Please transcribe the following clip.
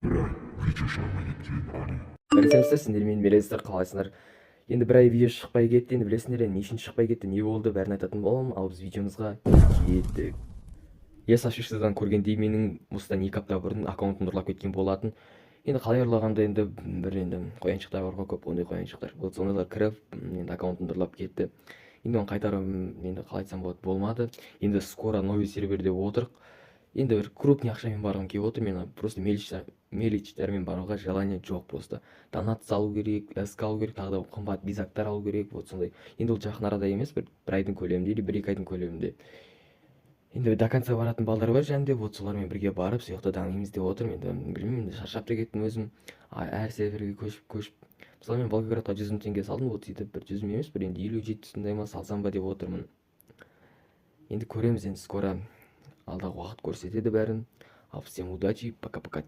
видео шығармай кеткен али. Бәріңіздер сендермен бересіздер, қалайсыңдар? Енді бір ай видео шықпай кетті. Енді білесіңдер, не үшін шықпай кетті, не болды, бәрін айтатын боламын. Ал біз видеомызға кеттік. Ес ашушыдан көргендей, менің осыдан 2 апта бұрын аккаунтым ұрлап кеткен болатын. Енді қалай ұрлағанда енді қояншықтар бар ғой, көп ондай қояншықтар. Вот сондайлар кіріп, енді аккаунтымды ұрлап кетті. Енді оны қайтарым, енді қалай айтсам болады, болмады. Енді скоро новый серверде отырық. Енді бір крупный ақшамен барғым келіп отыр. Мен просто мелочьтармен баруға желание жоқ просто. Донат салу керек, СК алу керек, тағы да қымбат бизактар алу керек, вот сондай. Енді ол жақын арада емес, бір айдың көлемінде или 1-2 айдың көлемінде. Енді до конца баратын балдар бар жәнде, вот солармен бірге барып, сол жақта дамимыз деп отырмын. Енді білмеймін, енді шаршап та кеттім өзім. Әр серверге көшіп. Мысалы мен Волгоградқа 100 мың теңге салдым, вот сөйтіп бір 100 мың емес, бір енді 50-70-сындай ма салсам ба деп отырмын. Енді көреміз, енді скоро алдағы уақыт көрсетеді бәрін. Ал всем удачи, пока-пока.